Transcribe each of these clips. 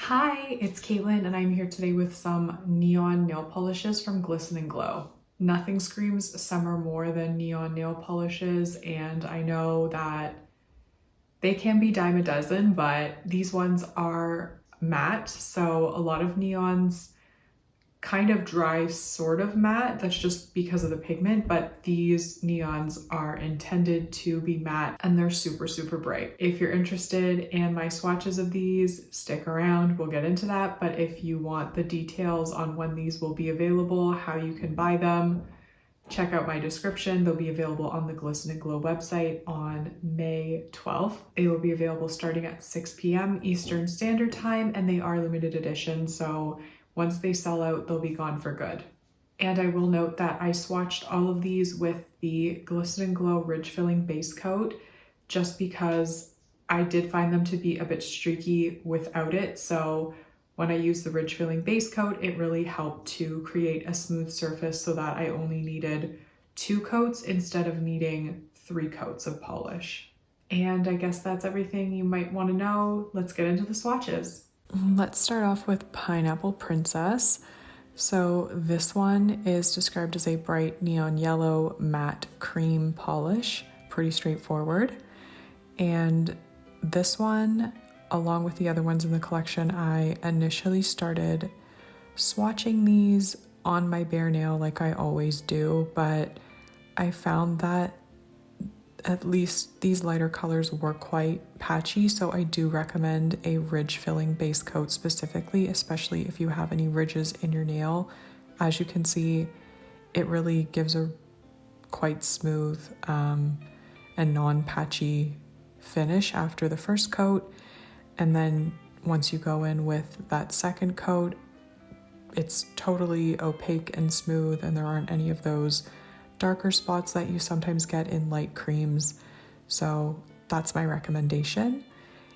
Hi, it's Caitlin, and I'm here today with some neon nail polishes from Glisten & Glow. Nothing screams summer more than neon nail polishes, and I know that they can be dime a dozen, but these ones are matte, so a lot of neons kind of dry, sort of matte. That's just because of the pigment, but these neons are intended to be matte and they're super, super bright. If you're interested in my swatches of these, stick around, we'll get into that. But if you want the details on when these will be available, how you can buy them, check out my description. They'll be available on the Glisten & Glow website on May 12th. They will be available starting at 6 p.m. Eastern Standard Time, and they are limited edition, so once they sell out, they'll be gone for good. And I will note that I swatched all of these with the Glisten & Glow Ridge Filling Base Coat just because I did find them to be a bit streaky without it. So when I used the Ridge Filling Base Coat, it really helped to create a smooth surface so that I only needed 2 coats instead of needing 3 coats of polish. And I guess that's everything you might want to know. Let's get into the swatches. Let's start off with Pineapple Princess. So this one is described as a bright neon yellow matte cream polish, pretty straightforward. And this one, along with the other ones in the collection, I initially started swatching these on my bare nail like I always do, but I found that at least these lighter colors were quite patchy, so I do recommend a ridge filling base coat specifically, especially if you have any ridges in your nail. As you can see, it really gives a quite smooth and non-patchy finish after the first coat, and then once you go in with that second coat, it's totally opaque and smooth, and there aren't any of those darker spots that you sometimes get in light creams. So that's my recommendation.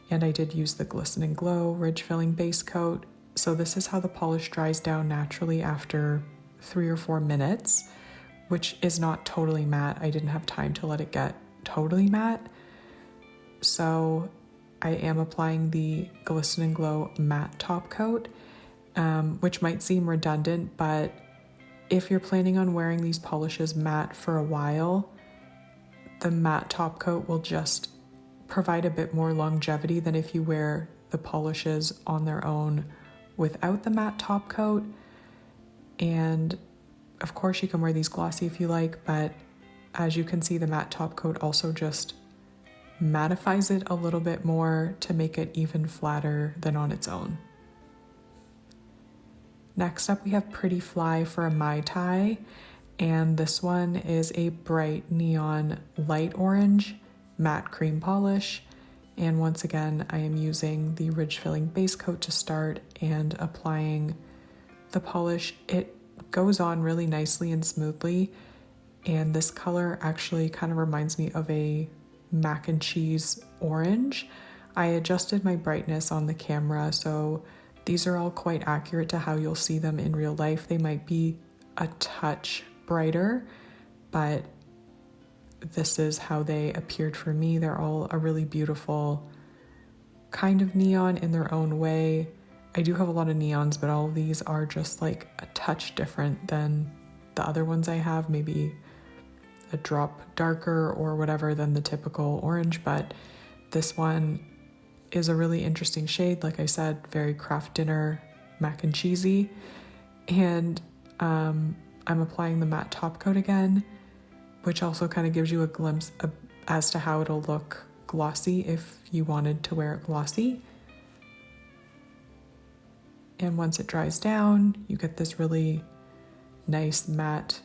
And I did use the Glisten & Glow Ridge Filling Base Coat. So this is how the polish dries down naturally after 3 or 4 minutes, which is not totally matte. I didn't have time to let it get totally matte. So I am applying the Glisten & Glow Matte Top Coat, which might seem redundant, but if you're planning on wearing these polishes matte for a while, the matte top coat will just provide a bit more longevity than if you wear the polishes on their own without the matte top coat. And of course you can wear these glossy if you like, but as you can see, the matte top coat also just mattifies it a little bit more to make it even flatter than on its own. Next up, we have Pretty Fly for a Mai Tai, and this one is a bright neon light orange matte cream polish. And once again, I am using the Ridge Filling Base Coat to start and applying the polish. It goes on really nicely and smoothly, and this color actually kind of reminds me of a mac and cheese orange. I adjusted my brightness on the camera, so these are all quite accurate to how you'll see them in real life. They might be a touch brighter, but this is how they appeared for me. They're all a really beautiful kind of neon in their own way. I do have a lot of neons, but all of these are just like a touch different than the other ones I have, maybe a drop darker or whatever than the typical orange, but this one is a really interesting shade. Like I said, very craft dinner mac and cheesy. And I'm applying the matte top coat again, which also kind of gives you a glimpse as to how it'll look glossy if you wanted to wear it glossy. And once it dries down, you get this really nice matte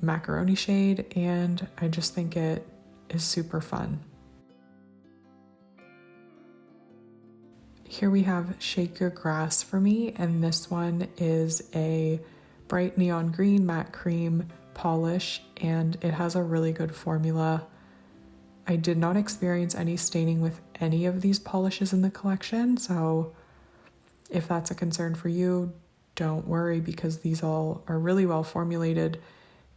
macaroni shade, and I just think it is super fun. Here we have Shake Your Grass for me, and this one is a bright neon green matte cream polish, and it has a really good formula. I did not experience any staining with any of these polishes in the collection, so if that's a concern for you, don't worry, because these all are really well formulated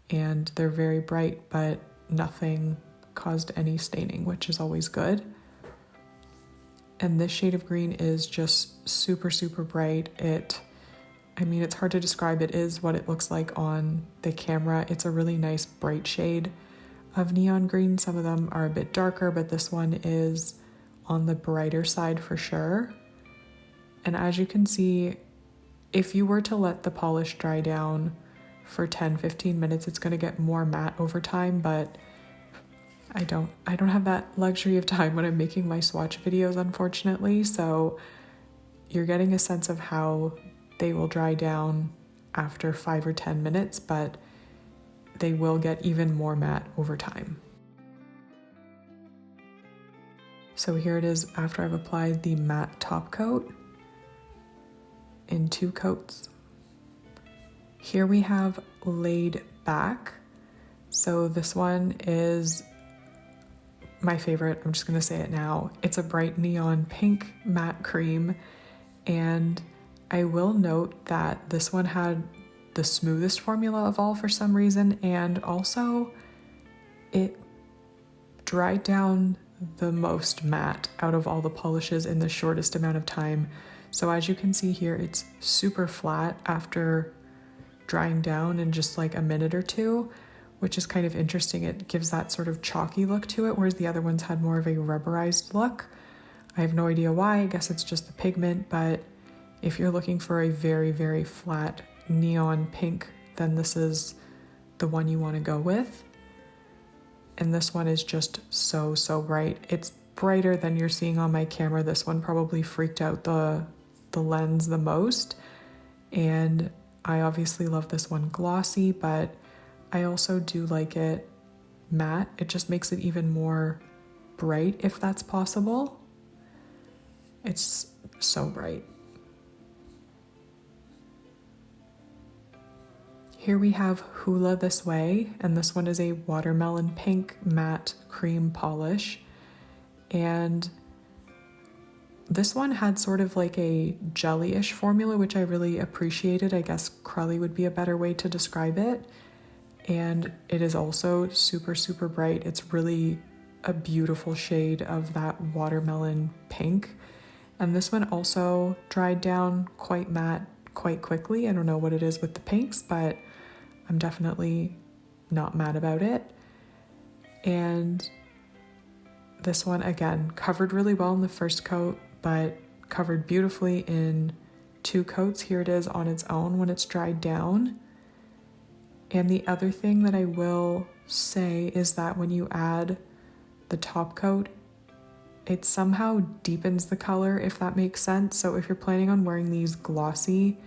and they're very bright, but nothing caused any staining, which is always good. And this shade of green is just super, super bright. It's hard to describe. It is what it looks like on the camera. It's a really nice bright shade of neon green. Some of them are a bit darker, but this one is on the brighter side for sure. And as you can see, if you were to let the polish dry down for 10-15 minutes, it's going to get more matte over time, but I don't have that luxury of time when I'm making my swatch videos, unfortunately. So you're getting a sense of how they will dry down after 5 or 10 minutes, but they will get even more matte over time. So here it is after I've applied the matte top coat in 2 coats. Here we have Laid Back. So this one is my favorite. I'm just gonna say it now. It's a bright neon pink matte cream, and I will note that this one had the smoothest formula of all for some reason, and also it dried down the most matte out of all the polishes in the shortest amount of time. So as you can see here, it's super flat after drying down in just like a minute or two, which is kind of interesting. It gives that sort of chalky look to it, whereas the other ones had more of a rubberized look. I have no idea why. I guess it's just the pigment, but if you're looking for a very, very flat neon pink, then this is the one you want to go with. And this one is just so, so bright. It's brighter than you're seeing on my camera. This one probably freaked out the lens the most. And I obviously love this one glossy, but I also do like it matte. It just makes it even more bright if that's possible. It's so bright. Here we have Hoola This Way, and this one is a watermelon pink matte cream polish. And this one had sort of like a jelly-ish formula, which I really appreciated. I guess crully would be a better way to describe it. And it is also super, super bright. It's really a beautiful shade of that watermelon pink. And this one also dried down quite matte quite quickly. I don't know what it is with the pinks, but I'm definitely not mad about it. And this one, again, covered really well in the first coat, but covered beautifully in 2 coats. Here it is on its own when it's dried down. And the other thing that I will say is that when you add the top coat, it somehow deepens the color, if that makes sense. So if you're planning on wearing these glossy,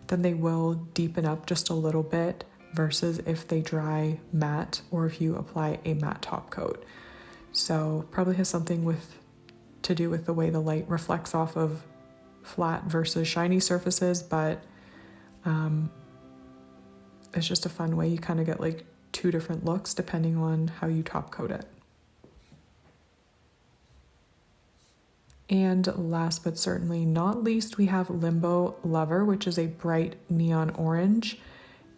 then they will deepen up just a little bit versus if they dry matte or if you apply a matte top coat. So probably has something to do with the way the light reflects off of flat versus shiny surfaces, but it's just a fun way. You kind of get like 2 different looks depending on how you top coat it. And last but certainly not least, we have Limbo Lover, which is a bright neon orange.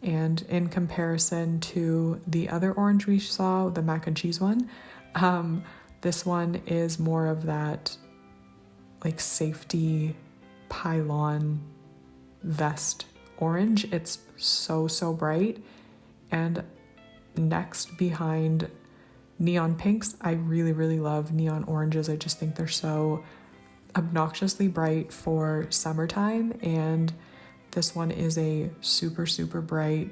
And in comparison to the other orange we saw, the mac and cheese one, this one is more of that like safety pylon vest orange. It's so, so bright. And next behind neon pinks, I really, really love neon oranges. I just think they're so obnoxiously bright for summertime, and this one is a super, super bright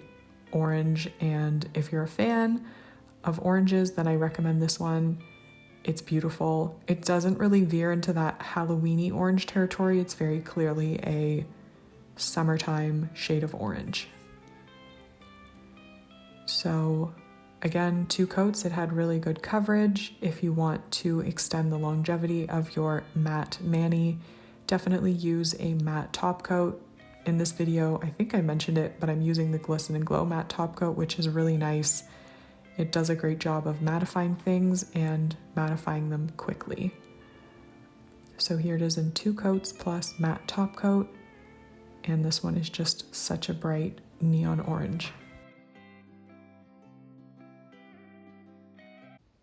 orange. And if you're a fan of oranges, then I recommend this one. It's beautiful. It doesn't really veer into that Halloween-y orange territory. It's very clearly a summertime shade of orange. So again, 2 coats. It had really good coverage. If you want to extend the longevity of your matte mani, definitely use a matte top coat. In this video, I think I mentioned it, but I'm using the Glisten and Glow matte top coat, which is really nice. It does a great job of mattifying things and mattifying them quickly. So here it is in 2 coats plus matte top coat, and this one is just such a bright neon orange.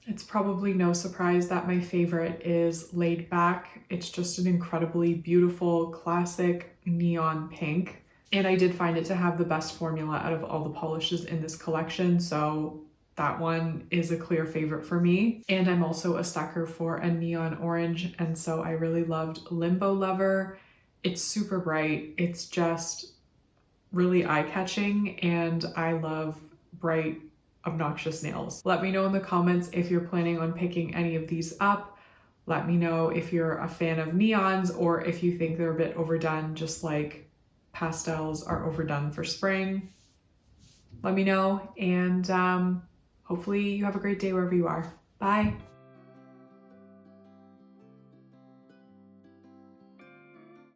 It's probably no surprise that my favorite is Laid Back. It's just an incredibly beautiful, classic neon pink. And I did find it to have the best formula out of all the polishes in this collection, so that one is a clear favorite for me. And I'm also a sucker for a neon orange, and so I really loved Limbo Lover. It's super bright. It's just really eye-catching, and I love bright, obnoxious nails. Let me know in the comments if you're planning on picking any of these up. Let me know if you're a fan of neons or if you think they're a bit overdone, just like pastels are overdone for spring. Let me know, and hopefully you have a great day wherever you are. Bye.